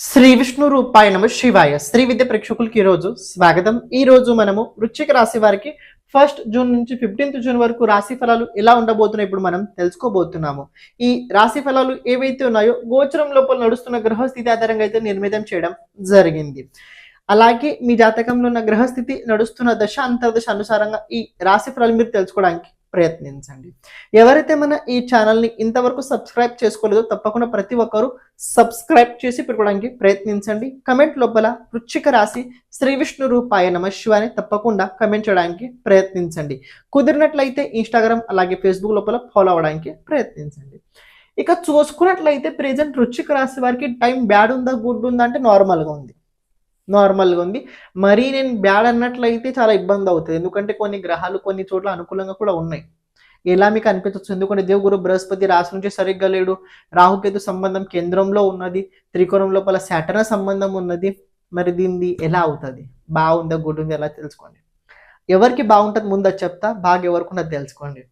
శ్రీ విష్ణు రూపాయ నమ శివాయ. శ్రీ విద్య ప్రేక్షకులకి ఈరోజు స్వాగతం. ఈ రోజు మనము వృశ్చిక రాశి వారికి 1 జూన్ నుంచి 15 జూన్ వరకు రాశి ఫలాలు ఎలా ఉండబోతున్నాయి ఇప్పుడు మనం తెలుసుకోబోతున్నాము. ఈ రాశి ఫలాలు ఏవైతే ఉన్నాయో గోచరం లోపల నడుస్తున్న గ్రహస్థితి ఆధారంగా అయితే నిర్మితం చేయడం జరిగింది. అలాగే మీ జాతకంలో ఉన్న గ్రహస్థితి నడుస్తున్న దశ అంతర్దశ అనుసారంగా ఈ రాశి ఫలాలు మీరు తెలుసుకోవడానికి ప్రయత్నించండి. ఎవరైతే మన ఈ ఛానల్ని ఇంతవరకు సబ్స్క్రైబ్ చేసుకోలేదో తప్పకుండా ప్రతి ఒక్కరూ సబ్స్క్రైబ్ చేసి పెట్టుకోవడానికి ప్రయత్నించండి. కమెంట్ లోపల వృశ్చిక రాశి శ్రీ విష్ణు రూపాయ నమ శివాయ తప్పకుండా కమెంట్ చేయడానికి ప్రయత్నించండి. కుదిరినట్లయితే ఇన్స్టాగ్రామ్ అలాగే ఫేస్బుక్ లోపల ఫాలో అవ్వడానికి ప్రయత్నించండి. ఇక చూసుకున్నట్లయితే ప్రెజెంట్ వృశ్చిక రాశి వారికి టైం బ్యాడ్ ఉందా గుడ్ ఉందా అంటే నార్మల్గా ఉంది. మరీ నేను బ్యాడ్ అన్నట్లయితే చాలా ఇబ్బంది అవుతుంది. ఎందుకంటే కొన్ని గ్రహాలు కొన్ని చోట్ల అనుకూలంగా కూడా ఉన్నాయి. ఎలా మీకు అనిపించవచ్చు, ఎందుకంటే దేవుగురు బృహస్పతి రాశి నుంచి సరిగ్గా లేడు, రాహుకేతు సంబంధం కేంద్రంలో ఉన్నది, త్రికోణం లోపల శాటర్న్ సంబంధం ఉన్నది. మరి దీన్ని ఎలా అవుతుంది, బాగుందా గుడ్ ఉంది ఎలా తెలుసుకోండి. ఎవరికి బాగుంటుంది ముందు అది చెప్తా, బాగా ఎవరికి ఉన్నది తెలుసుకోండి.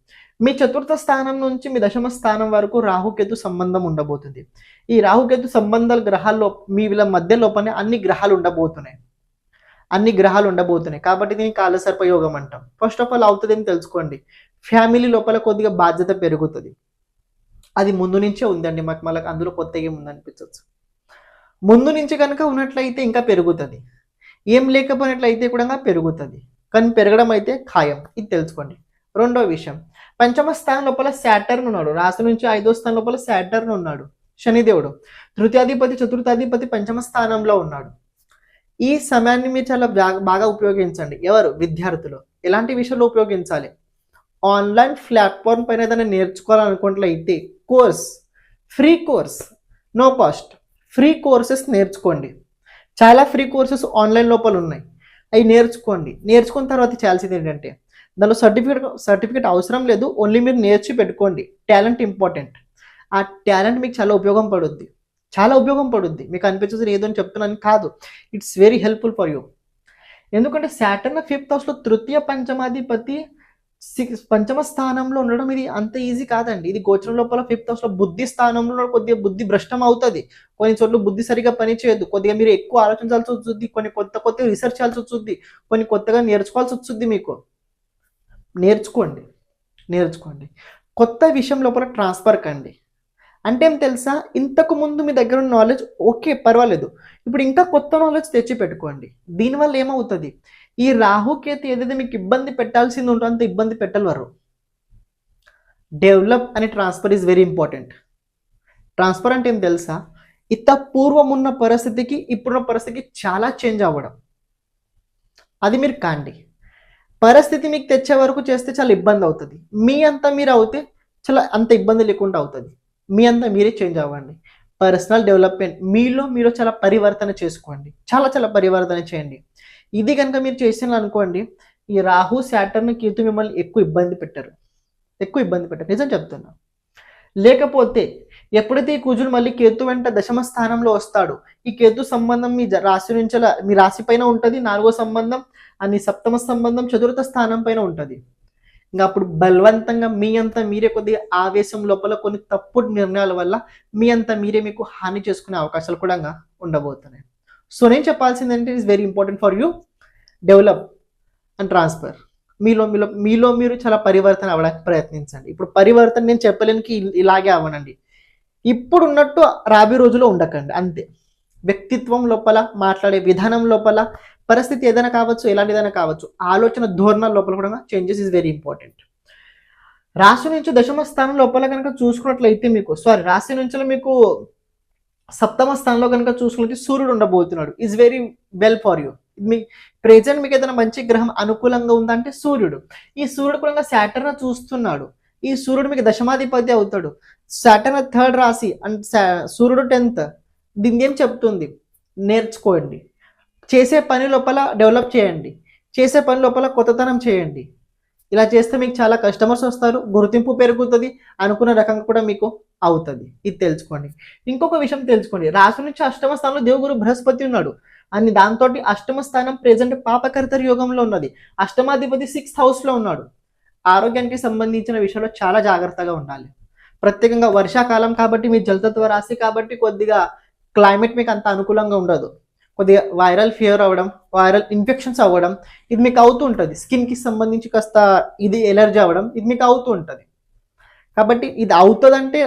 మీ చతుర్థ స్థానం నుంచి మీ దశమ స్థానం వరకు రాహుకేతు సంబంధం ఉండబోతుంది. ఈ రాహుకేతు సంబంధాల గ్రహాల్లో మీ వీళ్ళ మధ్య లోపలనే అన్ని గ్రహాలు ఉండబోతున్నాయి కాబట్టి దీన్ని కాలసర్పయోగం అంటాం. ఫస్ట్ ఆఫ్ ఆల్ అవుతుంది అని తెలుసుకోండి. ఫ్యామిలీ లోపల కొద్దిగా బాధ్యత పెరుగుతుంది. అది ముందు నుంచే ఉందండి, మనకు అందులో కొత్తగా ఏముంది అనిపించవచ్చు. ముందు నుంచి కనుక ఉన్నట్లయితే ఇంకా పెరుగుతుంది, ఏం లేకపోయినట్లయితే కూడా పెరుగుతుంది, కానీ పెరగడం అయితే ఖాయం, ఇది తెలుసుకోండి. రెండో విషయం, పంచమ స్థానం లోపల శాటర్న్ ఉన్నాడు. రాశి నుంచి 5వ స్థానం లోపల శాటర్న్ ఉన్నాడు, శనిదేవుడు. తృతీయాధిపతి చతుర్థాధిపతి పంచమ స్థానంలో ఉన్నాడు. ఈ సమయాన్ని మీరు చాలా బాగా ఉపయోగించండి. ఎవరు విద్యార్థులు ఎలాంటి విషయంలో ఉపయోగించాలి? ఆన్లైన్ ప్లాట్ఫామ్ పైన ఏదైనా నేర్చుకోవాలనుకున్నట్లయితే free course, no cost, free courses నేర్చుకోండి. చాలా ఫ్రీ కోర్సెస్ ఆన్లైన్ లోపల ఉన్నాయి, అవి నేర్చుకోండి. నేర్చుకున్న తర్వాత చేయాల్సింది ఏంటంటే దానిలో సర్టిఫికేట్ అవసరం లేదు, ఓన్లీ మీరు నేర్చి పెట్టుకోండి. Talent important. ఆ టాలెంట్ మీకు చాలా ఉపయోగం పడుద్ది. మీకు అనిపించేది ఏదో అని చెప్తున్నాను కాదు, it's very helpful for you. ఎందుకంటే సాటర్న్ 5th హౌస్లో తృతీయ పంచమాధిపతి పంచమ స్థానంలో ఉండడం ఇది అంత ఈజీ కాదండి. ఇది గోచరం లోపల 5th హౌస్లో బుద్ధి స్థానంలో కొద్దిగా బుద్ధి భ్రష్టం అవుతుంది. కొన్ని చోట్ల బుద్ధి సరిగా పనిచేయదు, కొద్దిగా మీరు ఎక్కువ ఆలోచించాల్సి వస్తుంది, కొన్ని కొత్త రీసెర్చ్ చేయాల్సి వస్తుంది, కొన్ని కొత్తగా నేర్చుకోవాల్సి వస్తుంది. మీకు నేర్చుకోండి. కొత్త విషయం లోపల ట్రాన్స్ఫర్ కండి. అంటే ఏం తెలుసా, ఇంతకు ముందు మీ దగ్గర ఉన్న నాలెడ్జ్ ఓకే పర్వాలేదు, ఇప్పుడు ఇంకా కొత్త నాలెడ్జ్ తెచ్చి పెట్టుకోండి. దీనివల్ల ఏమవుతుంది, ఈ రాహుకేతు ఏదైతే మీకు ఇబ్బంది పెట్టాల్సింది ఉంటుందో అంత ఇబ్బంది పెట్టలేరు. డెవలప్ అని transfer is very important. Transfer అంటే ఏం తెలుసా, పూర్వం ఉన్న పరిస్థితికి ఇప్పుడున్న పరిస్థితికి చాలా చేంజ్ అవ్వడం. అది మీరు కాండి. పరిస్థితి మీకు తెచ్చే వరకు చేస్తే చాలా ఇబ్బంది అవుతుంది. మీ అంతా మీరు అవుతే చాలా అంత ఇబ్బంది లేకుండా అవుతుంది. మీ అంతా మీరే చేంజ్ అవ్వండి. పర్సనల్ డెవలప్మెంట్, మీరు చాలా పరివర్తన చేసుకోండి. చాలా పరివర్తన చేయండి. ఇది కనుక మీరు చేసిన అనుకోండి, ఈ రాహు శాటర్న్ కేతు మిమ్మల్ని ఎక్కువ ఇబ్బంది పెట్టరు. నిజం చెప్తున్నా. లేకపోతే ఎప్పుడైతే ఈ కుజుడు మళ్ళీ కేతు వెంట దశమ స్థానంలో వస్తాడు, ఈ కేతు సంబంధం మీ రాశి నుంచి మీ రాశి పైన ఉంటుంది, 4వ సంబంధం అని 7వ సంబంధం చతుర్థ స్థానం పైన ఉంటుంది. ఇంకా అప్పుడు బలవంతంగా మీ అంతా మీరే కొద్దిగా ఆవేశం లోపల కొన్ని తప్పుడు నిర్ణయాల వల్ల మీ అంతా మీరే మీకు హాని చేసుకునే అవకాశాలు కూడా ఉండబోతున్నాయి. సో నేను చెప్పాల్సింది అంటే it's very important for you develop and transfer. మీలో మీరు చాలా పరివర్తన అవ్వడానికి ప్రయత్నించండి. ఇప్పుడు పరివర్తన నేను చెప్పలేనికి ఇలాగే అవ్వనండి, ఇప్పుడు ఉన్నట్టు రాబోయే రోజుల్లో ఉండకండి. అంతే. వ్యక్తిత్వం లోపల, మాట్లాడే విధానం లోపల, పరిస్థితి ఏదైనా కావచ్చు, ఎలాంటిదైనా కావచ్చు, ఆలోచన ధోరణాల లోపల కూడా చేంజెస్ ఈజ్ వెరీ ఇంపార్టెంట్. రాశి నుంచి దశమ స్థానం లోపల కనుక చూసుకున్నట్లయితే రాశి నుంచి మీకు 7వ స్థానంలో కనుక చూసుకున్నట్లయితే సూర్యుడు ఉండబోతున్నాడు. Is very well for you. మీ ప్రెజెంట్ మీకు ఏదైనా మంచి గ్రహం అనుకూలంగా ఉందంటే సూర్యుడు. ఈ సూర్యుడు కూడా శాటర్న్ చూస్తున్నాడు. ఈ సూర్యుడు మీకు దశమాధిపతి అవుతాడు. శాటర్న్ 3rd రాశి అండ్ సూర్యుడు 10th. దీన్ని ఏం చెప్తుంది, నేర్చుకోండి. చేసే పని లోపల డెవలప్ చేయండి, చేసే పని లోపల కొత్తతనం చేయండి. ఇలా చేస్తే మీకు చాలా కస్టమర్స్ వస్తారు, గుర్తింపు పెరుగుతుంది, అనుకున్న రకంగా కూడా మీకు అవుతుంది. ఇది తెలుసుకోండి. ఇంకొక విషయం తెలుసుకోండి, రాశి నుంచి 8వ స్థానంలో దేవుగురు బృహస్పతి ఉన్నాడు అని దాంతో 8వ స్థానం ప్రెజెంట్ పాపకర్తరి యోగంలో ఉన్నది. అష్టమాధిపతి 6th హౌస్లో ఉన్నాడు. ఆరోగ్యానికి సంబంధించిన విషయంలో చాలా జాగ్రత్తగా ఉండాలి. ప్రత్యేకంగా వర్షాకాలం కాబట్టి మీ జలతత్వ రాశి కాబట్టి కొద్దిగా క్లైమేట్ మీకు అంత అనుకూలంగా ఉండదు, కొద్దిగా వైరల్ ఫీవర్ అవ్వడం, వైరల్ ఇన్ఫెక్షన్స్ అవ్వడం ఇది మీకు అవుతూ ఉంటుంది. స్కిన్కి సంబంధించి కాస్త ఇది ఎలర్జీ అవ్వడం ఇది మీకు అవుతూ ఉంటుంది. కాబట్టి ఇది అవుతుందంటే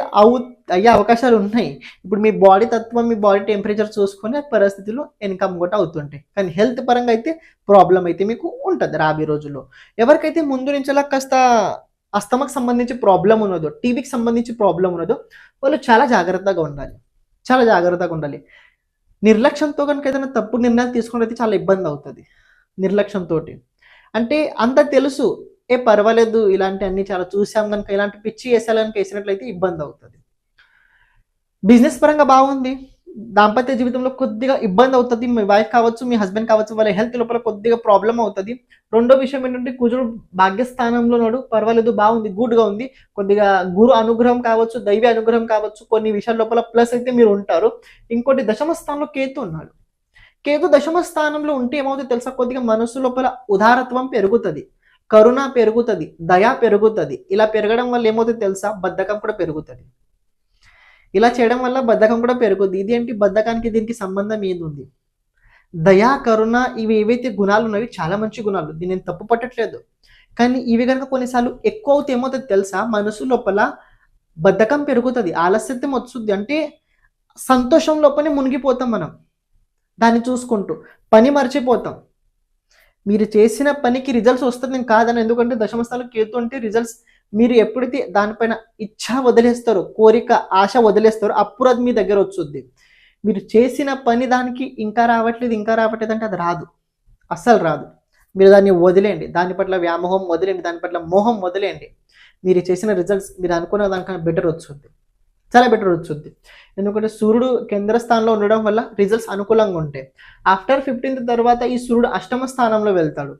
అయ్యే అవకాశాలు ఉన్నాయి. ఇప్పుడు మీ బాడీ తత్వం, మీ బాడీ టెంపరేచర్ చూసుకునే పరిస్థితులు ఇన్కమ్ కూడా అవుతుంటాయి. కానీ హెల్త్ పరంగా అయితే ప్రాబ్లం అయితే మీకు ఉంటుంది రాబోయే రోజుల్లో. ఎవరికైతే ముందు నుంచి అలా కాస్త అస్తమాకు సంబంధించి ప్రాబ్లం ఉన్నదో, టీబీకి సంబంధించి ప్రాబ్లం ఉన్నదో వాళ్ళు చాలా జాగ్రత్తగా ఉండాలి, చాలా జాగ్రత్తగా ఉండాలి. నిర్లక్ష్యంతో కనుక ఏదైనా తప్పుడు నిర్ణయాలు తీసుకుంటే అయితే చాలా ఇబ్బంది అవుతుంది. నిర్లక్ష్యంతో అంటే అంత తెలుసు, పర్వాలేదు ఇలాంటి అన్ని చాలా చూసాం కనుక ఇలాంటి పిచ్చి వేసాలు కనుక వేసినట్లయితే ఇబ్బంది అవుతుంది. బిజినెస్ పరంగా బాగుంది, దాంపత్య జీవితంలో కొద్దిగా ఇబ్బంది అవుతుంది. మీ వైఫ్ కావచ్చు, మీ హస్బెండ్ కావచ్చు, వాళ్ళ హెల్త్ లోపల కొద్దిగా ప్రాబ్లం అవుతుంది. రెండో విషయం ఏంటంటే కుజుడు భాగ్యస్థానంలో ఉన్నాడు, పర్వాలేదు బాగుంది, గుడ్గా ఉంది. కొద్దిగా గురు అనుగ్రహం కావచ్చు, దైవ అనుగ్రహం కావచ్చు, కొన్ని విషయాల లోపల ప్లస్ అయితే మీరు ఉంటారు. ఇంకోటి దశమ స్థానంలో కేతు ఉన్నాడు. కేతు దశమ స్థానంలో ఉంటే ఏమవుతుంది తెలుసా, కొద్దిగా మనసు లోపల ఉదారత్వం పెరుగుతుంది, కరుణ పెరుగుతుంది, దయ పెరుగుతుంది. ఇలా పెరగడం వల్ల ఏమవుతుంది తెలుసా, బద్ధకం కూడా పెరుగుతుంది. ఇలా చేయడం వల్ల బద్ధకం కూడా పెరుగుద్ది. ఇది ఏంటి, బద్ధకానికి దీనికి సంబంధం ఏముంది? దయా, కరుణ ఇవి ఏవైతే గుణాలు ఉన్నవి చాలా మంచి గుణాలు, దీన్ని నేను తప్పు పట్టట్లేదు. కానీ ఇవి కనుక కొన్నిసార్లు ఎక్కువ అవుతే ఏమవుతుంది తెలుసా, మనసు లోపల బద్ధకం పెరుగుతుంది, ఆలస్యతం వస్తుంది. అంటే సంతోషం లోపలనే మునిగిపోతాం మనం, దాన్ని చూసుకుంటూ పని మర్చిపోతాం. మీరు చేసిన పనికి రిజల్ట్స్ వస్తుంది నేను కాదని, ఎందుకంటే దశమ స్థానంలో కేతు అంటే రిజల్ట్స్, మీరు ఎప్పుడైతే దానిపైన ఇచ్ఛ వదిలేస్తారో, కోరిక ఆశ వదిలేస్తారో అప్పుడు అది మీ దగ్గర వచ్చుద్ది. మీరు చేసిన పని దానికి ఇంకా రావట్లేదు అంటే అది రాదు, అస్సలు రాదు. మీరు దాన్ని వదిలేయండి, దాని పట్ల వ్యామోహం వదిలేయండి, దాని పట్ల మోహం వదిలేయండి. మీరు చేసిన రిజల్ట్స్ మీరు అనుకున్న దానికన్నా బెటర్ వచ్చుద్ది, చాలా బెటర్ వచ్చుద్ది. ఎందుకంటే సూర్యుడు కేంద్ర స్థానంలో ఉండడం వల్ల రిజల్ట్స్ అనుకూలంగా ఉంటాయి. ఆఫ్టర్ 15th తర్వాత ఈ సూర్యుడు అష్టమ స్థానంలో వెళ్తాడు.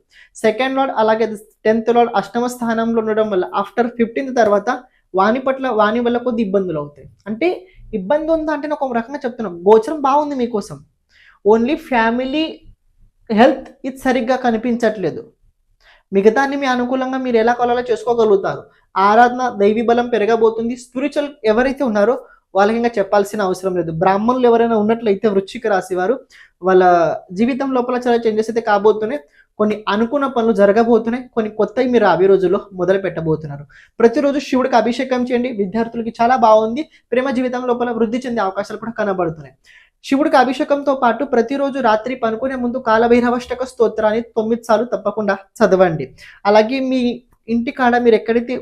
సెకండ్ లార్డ్ అలాగే 10th లార్డ్ అష్టమ స్థానంలో ఉండడం వల్ల ఆఫ్టర్ 15th తర్వాత వాణి వల్ల కొద్ది ఇబ్బందులు అవుతాయి. అంటే ఇబ్బంది ఉందా అంటే నేను ఒక రకంగా చెప్తున్నాను, గోచరం బాగుంది మీకోసం, ఓన్లీ ఫ్యామిలీ హెల్త్ ఇది సరిగ్గా కనిపించట్లేదు. మిగతాన్ని మీ అనుకూలంగా మీరు ఎలా కొలాలో చేసుకోగలుగుతారు. ఆరాధన, దైవీ బలం పెరగబోతుంది. స్పిరిచువల్ ఎవరైతే ఉన్నారో వాళ్ళకి ఇంకా చెప్పాల్సిన అవసరం లేదు. బ్రాహ్మణులు ఎవరైనా ఉన్నట్లయితే వృశ్చిక రాశి వారు, వాళ్ళ జీవితం లోపల చాలా చేంజెస్ అయితే కాబోతున్నాయి. కొన్ని అనుకున్న పనులు జరగబోతున్నాయి, కొన్ని కొత్తవి మీరు రాబోయే రోజుల్లో మొదలు పెట్టబోతున్నారు. ప్రతిరోజు శివుడికి అభిషేకం చేయండి, విద్యార్థులకి చాలా బాగుంది. ప్రేమ జీవితం లోపల వృద్ధి చెందే అవకాశాలు కూడా కనబడుతున్నాయి. శివుడికి అభిషేకంతో పాటు ప్రతిరోజు రాత్రి పనుకునే ముందు కాలభైరవాష్టక స్తోత్రాన్ని 9 సార్లు తప్పకుండా చదవండి. అలాగే మీ ఇంటి కాడ మీరు ఎక్కడైతే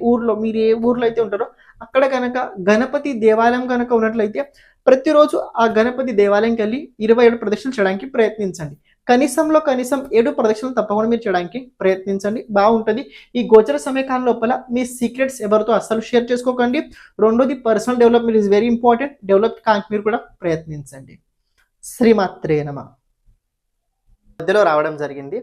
మీరు ఏ ఊర్లో అయితే ఉంటారో అక్కడ కనుక గణపతి దేవాలయం కనుక ఉన్నట్లయితే ప్రతిరోజు ఆ గణపతి దేవాలయంకి వెళ్ళి 27 ప్రదక్షిణలు చేయడానికి ప్రయత్నించండి. కనీసం 7 ప్రదక్షిణలు తప్పకుండా మీరు చేయడానికి ప్రయత్నించండి, బాగుంటుంది. ఈ గోచర సమయకాలం లోపల మీ సీక్రెట్స్ ఎవరితో అస్సలు షేర్ చేసుకోకండి. రెండోది, personal development is very important. Develop కానికి మీరు కూడా ప్రయత్నించండి. శ్రీమాత్రే నమః. మధ్యలో రావడం జరిగింది.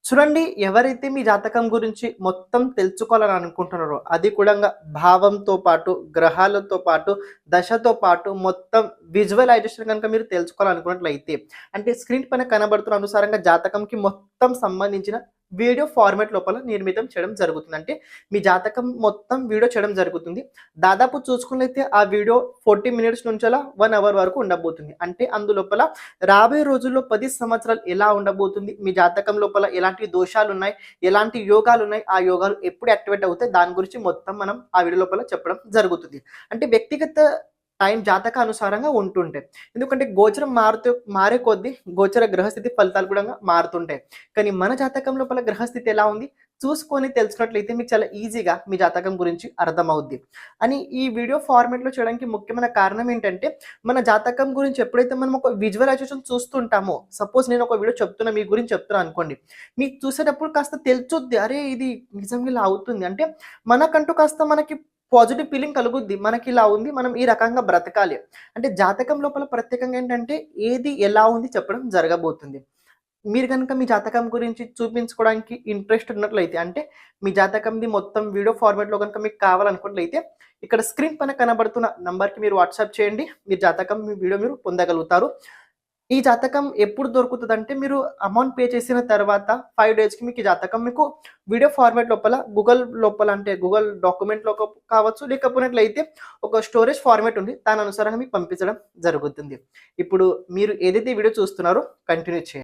చూడండి, ఎవరైతే మీ జాతకం గురించి మొత్తం తెలుసుకోవాలని అనుకుంటున్నారో అది కూడా భావంతో పాటు, గ్రహాలతో పాటు, దశతో పాటు మొత్తం విజువలైజేషన్ కనుక మీరు తెలుసుకోవాలనుకున్నట్లయితే, అంటే స్క్రీన్ పైన కనబడుతున్న అనుసారంగా జాతకంకి మొత్తం సంబంధించిన వీడియో ఫార్మాట్ లోపల నిర్మితం చేయడం జరుగుతుంది. అంటే మీ జాతకం మొత్తం వీడియో చేయడం జరుగుతుంది. దాదాపు చూసుకున్నట్లయితే ఆ వీడియో 40 minutes నుంచి అలా 1 hour వరకు ఉండబోతుంది. అంటే అందులోపల రాబోయే రోజుల్లో 10 సంవత్సరాలు ఎలా ఉండబోతుంది, మీ జాతకం లోపల ఎలాంటి దోషాలు ఉన్నాయి, ఎలాంటి యోగాలు ఉన్నాయి, ఆ యోగాలు ఎప్పుడు యాక్టివేట్ అవుతాయి, దాని గురించి మొత్తం మనం ఆ వీడియో లోపల చెప్పడం జరుగుతుంది. అంటే వ్యక్తిగత టైం జాతక అనుసారంగా ఉంటుంటాయి. ఎందుకంటే గోచరం మారే కొద్దీ గోచర గ్రహస్థితి ఫలితాలు కూడా మారుతుంటాయి. కానీ మన జాతకం లోపల గ్రహస్థితి ఎలా ఉంది చూసుకొని తెలుసుకున్నట్లయితే మీకు చాలా ఈజీగా మీ జాతకం గురించి అర్థమవుద్ది. అని ఈ వీడియో ఫార్మాట్లో చేయడానికి ముఖ్యమైన కారణం ఏంటంటే, మన జాతకం గురించి ఎప్పుడైతే మనం ఒక విజువలైజేషన్ చూస్తుంటామో, సపోజ్ నేను ఒక వీడియో చెప్తున్నా, మీ గురించి చెప్తున్నా అనుకోండి, మీకు చూసేటప్పుడు కాస్త తెలుసుద్ది, అరే ఇది నిజంగా ఇలా అవుతుంది అంటే మనకంటూ కాస్త మనకి పాజిటివ్ ఫీలింగ్ కలుగుద్ది, మనకి ఇలా ఉంది, మనం ఈ రకంగా బ్రతకాలి అంటే. జాతకం లోపల ప్రత్యేకంగా ఏంటంటే ఏది ఎలా ఉంది చెప్పడం జరగబోతుంది. మీరు కనుక మీ జాతకం గురించి చూపించుకోవడానికి ఇంట్రెస్ట్ ఉన్నట్లయితే, అంటే మీ జాతకంది మొత్తం వీడియో ఫార్మాట్లో కనుక మీకు కావాలనుకున్నట్లయితే ఇక్కడ స్క్రీన్ పైన కనబడుతున్న నంబర్కి మీరు వాట్సాప్ చేయండి, మీ జాతకం మీ వీడియో మీరు పొందగలుగుతారు. ఈ జాతకం ఎప్పుడు దొరుకుతదంటే మీరు అమౌంట్ పే చేసిన తర్వాత 5 డేస్‌కి మీకు ఈ జాతకం మీకు వీడియో ఫార్మాట్ లోపల గూగుల్ లోపల అంటే గూగుల్ డాక్యుమెంట్‌లో కావచ్చు, లేకపోయినట్లయితే ఒక స్టోరేజ్ ఫార్మాట్ ఉంది. దాని అనుసారంగా మీకు పంపించడం జరుగుతుంది. ఇప్పుడు మీరు ఏదైతే వీడియో చూస్తున్నారో కంటిన్యూ చేయండి.